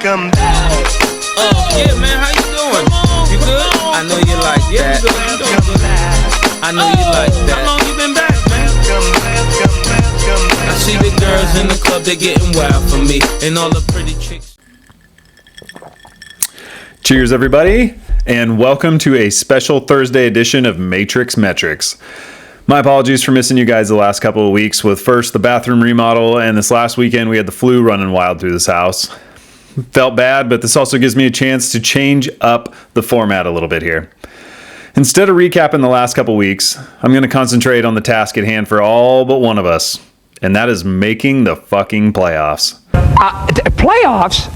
Welcome back. Yeah, man, how you doing? You good? I know you like that. I know you like that. How long you been back, man? I see the girls in the club, they getting wild for me, and all the pretty chicks. Cheers, everybody, and welcome to a special Thursday edition of Matrix Metrics. My apologies for missing you guys the last couple of weeks with first the bathroom remodel, and this last weekend we had the flu running wild through this house. Felt bad, but this also gives me a chance to change up the format a little bit here. Instead of recapping the last couple weeks, I'm going to concentrate on the task at hand for all but one of us, and that is making the fucking playoffs. Playoffs?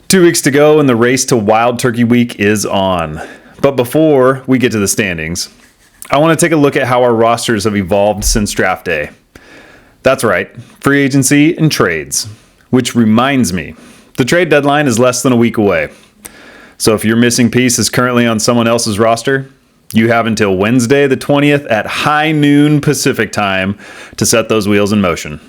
2 weeks to go and the race to Wild Turkey Week is on. But before we get to the standings, I want to take a look at how our rosters have evolved since draft day. That's right, free agency and trades. Which reminds me, the trade deadline is less than a week away. So if your missing piece is currently on someone else's roster, you have until Wednesday the 20th at high noon Pacific time to set those wheels in motion.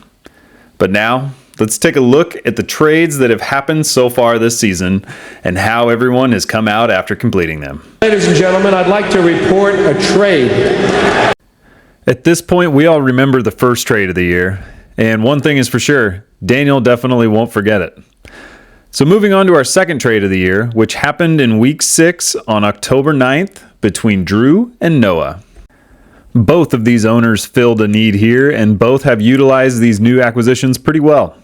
But now, let's take a look at the trades that have happened so far this season and how everyone has come out after completing them. Ladies and gentlemen, I'd like to report a trade. At this point, we all remember the first trade of the year. And one thing is for sure, Daniel definitely won't forget it. So moving on to our second trade of the year, which happened in week 6 on October 9th between Drew and Noah. Both of these owners filled a need here, and both have utilized these new acquisitions pretty well.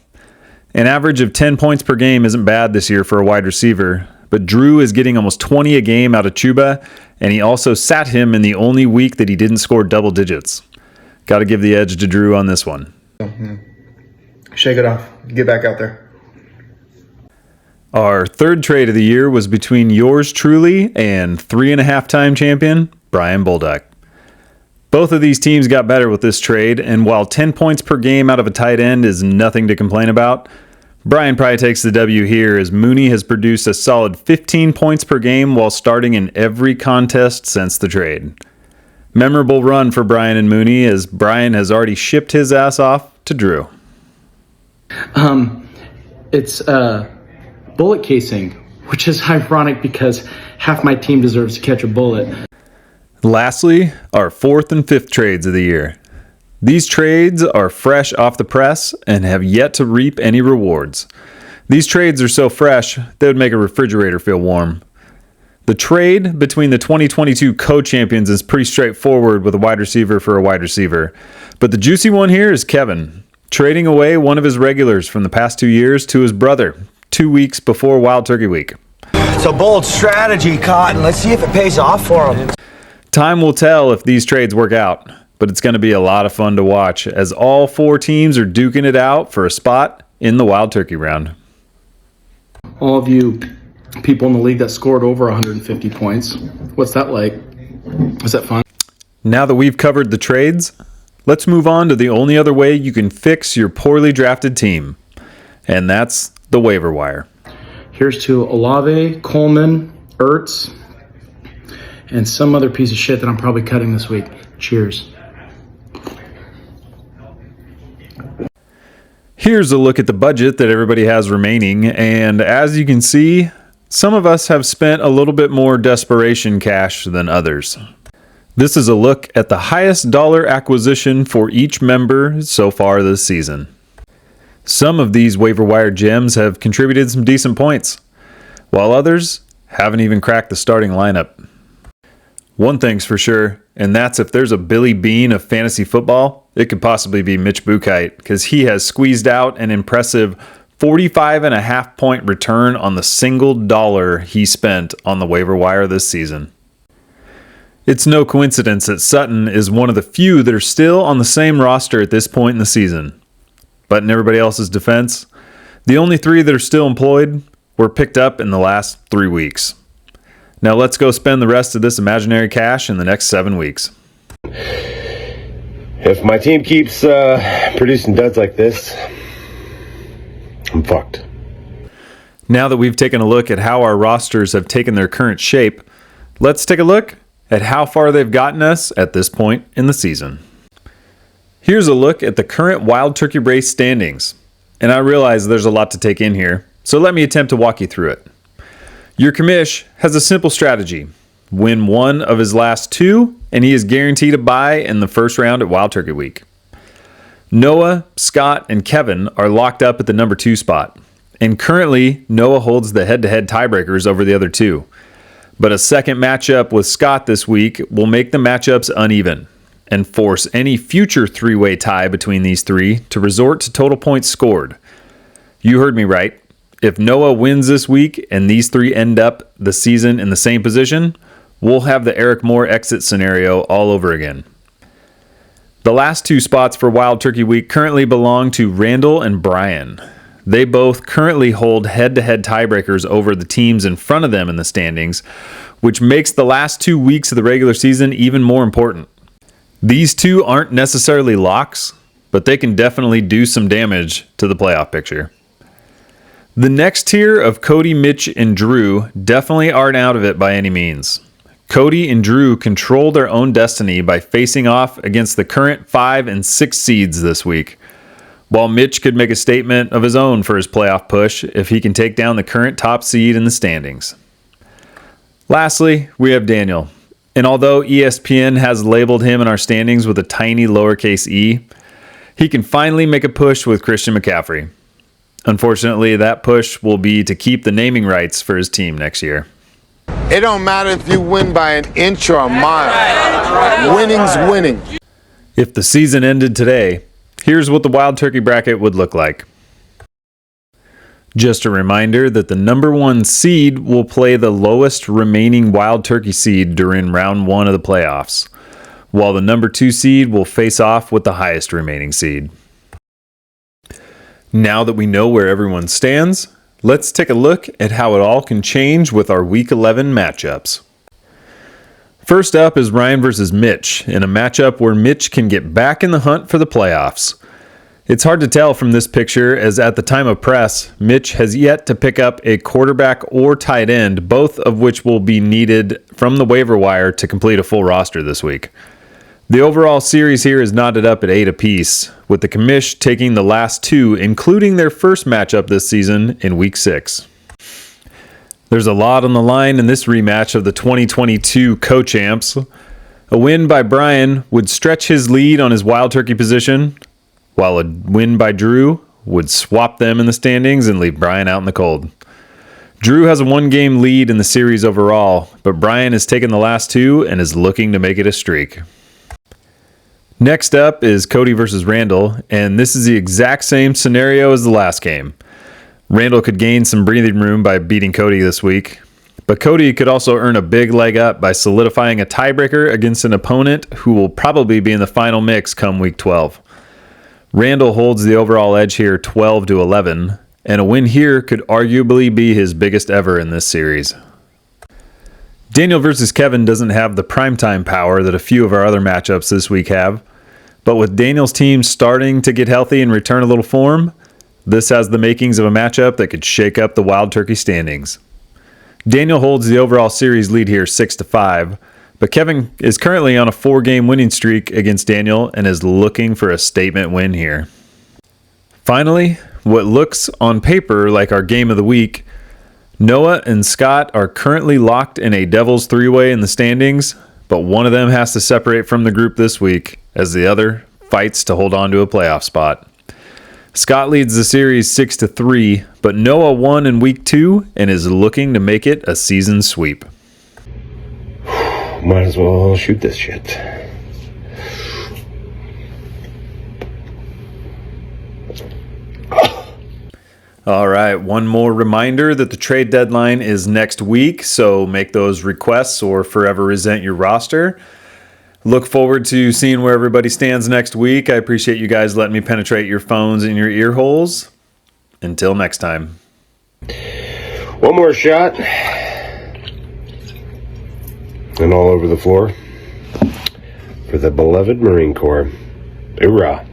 An average of 10 points per game isn't bad this year for a wide receiver, but Drew is getting almost 20 a game out of Chuba, and he also sat him in the only week that he didn't score double digits. Got to give the edge to Drew on this one. Shake it off. Get back out there. Our third trade of the year was between yours truly and 3.5-time champion, Brian Bolduck. Both of these teams got better with this trade, and while 10 points per game out of a tight end is nothing to complain about, Brian probably takes the W here as Mooney has produced a solid 15 points per game while starting in every contest since the trade. Memorable run for Brian and Mooney as Brian has already shipped his ass off to Drew. It's bullet casing, which is ironic because half my team deserves to catch a bullet. Lastly, our fourth and fifth trades of the year. These trades are fresh off the press and have yet to reap any rewards. These trades are so fresh, they would make a refrigerator feel warm. The trade between the 2022 co-champions is pretty straightforward with a wide receiver for a wide receiver. But the juicy one here is Kevin, trading away one of his regulars from the past 2 years to his brother, 2 weeks before Wild Turkey Week. It's a bold strategy, Cotton. Let's see if it pays off for him. Time will tell if these trades work out, but it's going to be a lot of fun to watch as all 4 teams are duking it out for a spot in the Wild Turkey round. All of you people in the league that scored over 150 points, what's that like? Is that fun? Now that we've covered the trades, let's move on to the only other way you can fix your poorly drafted team, and that's the waiver wire. Here's to Olave, Coleman, Ertz, and some other piece of shit that I'm probably cutting this week. Cheers. Here's a look at the budget that everybody has remaining, and as you can see, some of us have spent a little bit more desperation cash than others. This is a look at the highest dollar acquisition for each member so far this season. Some of these waiver wire gems have contributed some decent points, while others haven't even cracked the starting lineup. One thing's for sure, and that's if there's a Billy Bean of fantasy football, it could possibly be Mitch Buchheit, because he has squeezed out an impressive 45.5 point return on the single dollar he spent on the waiver wire this season. It's no coincidence that Sutton is one of the few that are still on the same roster at this point in the season. But in everybody else's defense, the only 3 that are still employed were picked up in the last 3 weeks. Now let's go spend the rest of this imaginary cash in the next 7 weeks. If my team keeps producing duds like this, I'm fucked. Now that we've taken a look at how our rosters have taken their current shape, let's take a look at how far they've gotten us at this point in the season. Here's a look at the current Wild Turkey race standings. And I realize there's a lot to take in here, so let me attempt to walk you through it. Your commish has a simple strategy. Win one of his last two, and he is guaranteed a bye in the first round at Wild Turkey Week. Noah, Scott, and Kevin are locked up at the number 2 spot, and currently Noah holds the head-to-head tiebreakers over the other two. But a second matchup with Scott this week will make the matchups uneven and force any future three-way tie between these three to resort to total points scored. You heard me right. If Noah wins this week and these three end up the season in the same position, we'll have the Eric Moore exit scenario all over again. The last 2 spots for Wild Turkey Week currently belong to Randall and Brian. They both currently hold head-to-head tiebreakers over the teams in front of them in the standings, which makes the last 2 weeks of the regular season even more important. These two aren't necessarily locks, but they can definitely do some damage to the playoff picture. The next tier of Cody, Mitch, and Drew definitely aren't out of it by any means. Cody and Drew control their own destiny by facing off against the current 5 and 6 seeds this week, while Mitch could make a statement of his own for his playoff push if he can take down the current top seed in the standings. Lastly, we have Daniel, and although ESPN has labeled him in our standings with a tiny lowercase e, he can finally make a push with Christian McCaffrey. Unfortunately, that push will be to keep the naming rights for his team next year. It don't matter if you win by an inch or a mile. Winning's winning. If the season ended today, here's what the Wild Turkey bracket would look like. Just a reminder that the number 1 seed will play the lowest remaining Wild Turkey seed during round 1 of the playoffs, while the number 2 seed will face off with the highest remaining seed. Now that we know where everyone stands, let's take a look at how it all can change with our Week 11 matchups. First up is Ryan versus Mitch, in a matchup where Mitch can get back in the hunt for the playoffs. It's hard to tell from this picture, as at the time of press, Mitch has yet to pick up a quarterback or tight end, both of which will be needed from the waiver wire to complete a full roster this week. The overall series here is knotted up at 8 apiece, with the commish taking the last 2, including their first matchup this season in Week 6. There's a lot on the line in this rematch of the 2022 co-champs. A win by Brian would stretch his lead on his Wild Turkey position, while a win by Drew would swap them in the standings and leave Brian out in the cold. Drew has a 1-game lead in the series overall, but Brian has taken the last 2 and is looking to make it a streak. Next up is Cody versus Randall, and this is the exact same scenario as the last game. Randall could gain some breathing room by beating Cody this week, but Cody could also earn a big leg up by solidifying a tiebreaker against an opponent who will probably be in the final mix come Week 12. Randall holds the overall edge here 12-11, and a win here could arguably be his biggest ever in this series. Daniel versus Kevin doesn't have the primetime power that a few of our other matchups this week have, but with Daniel's team starting to get healthy and return a little form, this has the makings of a matchup that could shake up the Wild Turkey standings. Daniel holds the overall series lead here 6-5, but Kevin is currently on a 4-game winning streak against Daniel and is looking for a statement win here. Finally, what looks on paper like our game of the week, Noah and Scott are currently locked in a Devils 3-way in the standings, but one of them has to separate from the group this week as the other fights to hold on to a playoff spot. Scott leads the series 6-3, but Noah won in Week 2 and is looking to make it a season sweep. Might as well shoot this shit. All right, one more reminder that the trade deadline is next week, so make those requests or forever resent your roster. Look forward to seeing where everybody stands next week. I appreciate you guys letting me penetrate your phones and your ear holes. Until next time. One more shot. And all over the floor for the beloved Marine Corps. Hoorah.